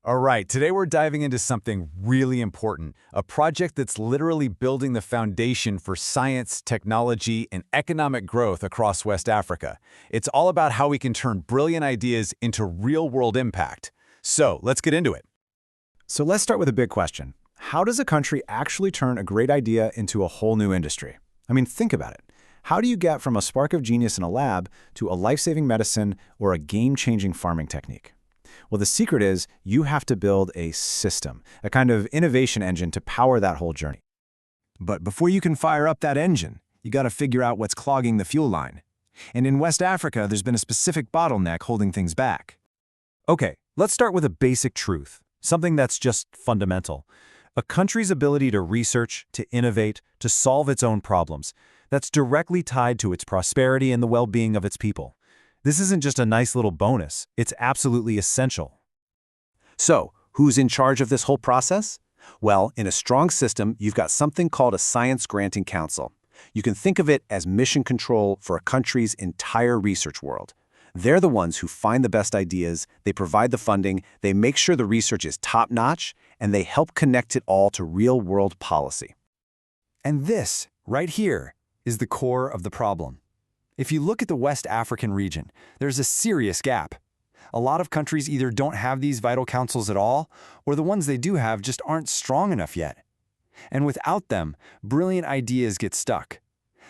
All right, today we're diving into something really important, a project that's literally building the foundation for science, technology, and economic growth across West Africa. It's all about how we can turn brilliant ideas into real-world impact. So let's get into it. So let's start with a big question. How does a country actually turn a great idea into a whole new industry? I mean, think about it. How do you get from a spark of genius in a lab to a life-saving medicine or a game-changing farming technique? Well, the secret is you have to build a system, a kind of innovation engine to power that whole journey. But before you can fire up that engine, you got to figure out what's clogging the fuel line. And in West Africa, there's been a specific bottleneck holding things back. Okay, let's start with a basic truth, something that's just fundamental. A country's ability to research, to innovate, to solve its own problems, that's directly tied to its prosperity and the well-being of its people. This isn't just a nice little bonus, it's absolutely essential. So, who's in charge of this whole process? Well, in a strong system, you've got something called a Science Granting Council. You can think of it as mission control for a country's entire research world. They're the ones who find the best ideas, they provide the funding, they make sure the research is top-notch, and they help connect it all to real-world policy. And this, right here, is the core of the problem. If you look at the West African region, there's a serious gap. A lot of countries either don't have these vital councils at all, or the ones they do have just aren't strong enough yet. And without them, brilliant ideas get stuck.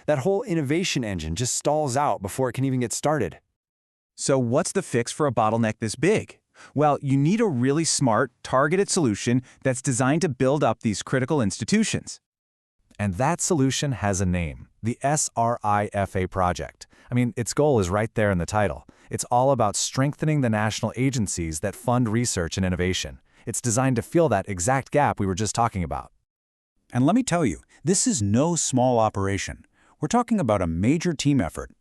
That whole innovation engine just stalls out before it can even get started. So what's the fix for a bottleneck this big? Well, you need a really smart, targeted solution that's designed to build up these critical institutions. And that solution has a name, the SRIFA project. I mean, its goal is right there in the title. It's all about strengthening the national agencies that fund research and innovation. It's designed to fill that exact gap we were just talking about. And let me tell you, this is no small operation. We're talking about a major team effort.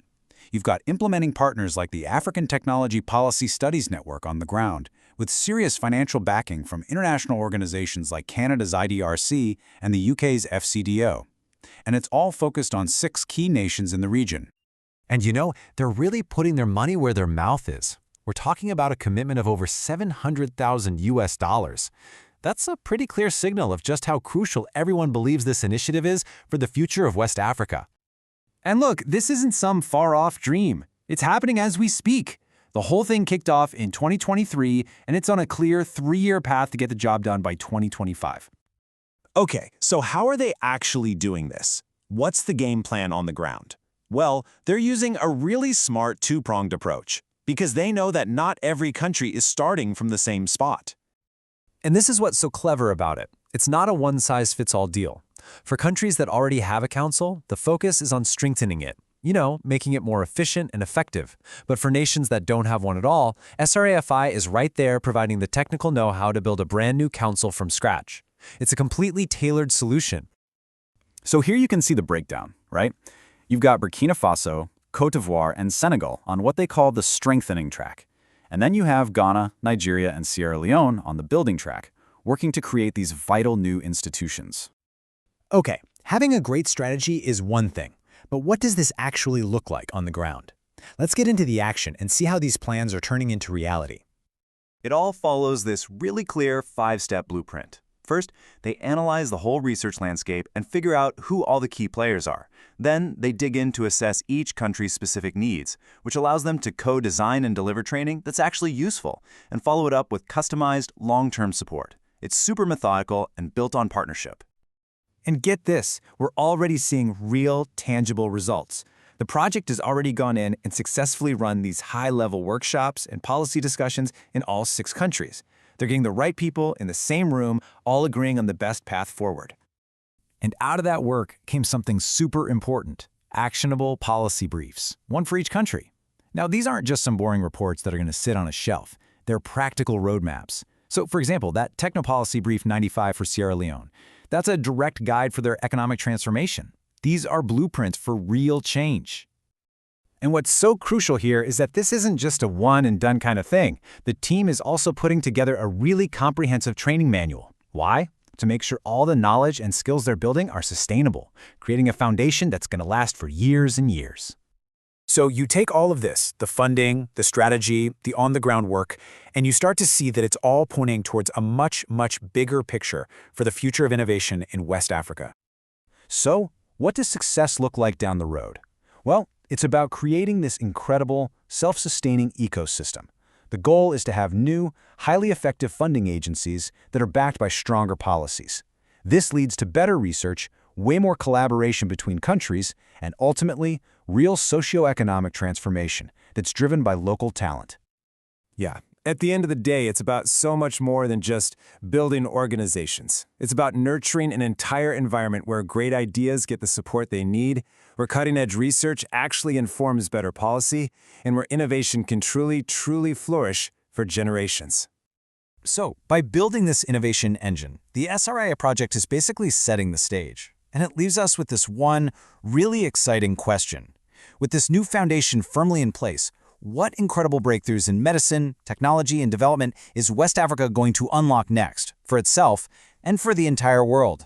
You've got implementing partners like the African Technology Policy Studies Network on the ground, with serious financial backing from international organizations like Canada's IDRC and the UK's FCDO. And it's all focused on 6 key nations in the region. And you know, they're really putting their money where their mouth is. We're talking about a commitment of over $700,000 US. That's a pretty clear signal of just how crucial everyone believes this initiative is for the future of West Africa. And look, this isn't some far-off dream. It's happening as we speak. The whole thing kicked off in 2023, and it's on a clear 3-year path to get the job done by 2025. Okay, so how are they actually doing this? What's the game plan on the ground? Well, they're using a really smart 2-pronged approach, because they know that not every country is starting from the same spot. And this is what's so clever about it. It's not a one-size-fits-all deal. For countries that already have a council, the focus is on strengthening it. Making it more efficient and effective. But for nations that don't have one at all, SRIFI is right there providing the technical know-how to build a brand new council from scratch. It's a completely tailored solution. So here you can see the breakdown, right? You've got Burkina Faso, Côte d'Ivoire, and Senegal on what they call the strengthening track. And then you have Ghana, Nigeria, and Sierra Leone on the building track, working to create these vital new institutions. Okay, having a great strategy is one thing. But what does this actually look like on the ground? Let's get into the action and see how these plans are turning into reality. It all follows this really clear 5-step blueprint. First, they analyze the whole research landscape and figure out who all the key players are. Then, they dig in to assess each country's specific needs, which allows them to co-design and deliver training that's actually useful, and follow it up with customized, long-term support. It's super methodical and built on partnership. And get this, we're already seeing real, tangible results. The project has already gone in and successfully run these high-level workshops and policy discussions in all 6 countries. They're getting the right people in the same room, all agreeing on the best path forward. And out of that work came something super important, actionable policy briefs, one for each country. Now, these aren't just some boring reports that are going to sit on a shelf. They're practical roadmaps. So, for example, that Technopolicy Brief 95 for Sierra Leone, that's a direct guide for their economic transformation. These are blueprints for real change. And what's so crucial here is that this isn't just a one-and-done kind of thing. The team is also putting together a really comprehensive training manual. Why? To make sure all the knowledge and skills they're building are sustainable, creating a foundation that's going to last for years and years. So you take all of this, the funding, the strategy, the on-the-ground work, and you start to see that it's all pointing towards a much, much bigger picture for the future of innovation in West Africa. So, what does success look like down the road? Well, it's about creating this incredible, self-sustaining ecosystem. The goal is to have new, highly effective funding agencies that are backed by stronger policies. This leads to better research, way more collaboration between countries, and ultimately, real socioeconomic transformation that's driven by local talent. Yeah. At the end of the day, it's about so much more than just building organizations. It's about nurturing an entire environment where great ideas get the support they need, where cutting-edge research actually informs better policy, and where innovation can truly, truly flourish for generations. So, by building this innovation engine, the SRIFA project is basically setting the stage. And it leaves us with this one really exciting question. With this new foundation firmly in place, what incredible breakthroughs in medicine, technology, and development is West Africa going to unlock next, for itself and for the entire world?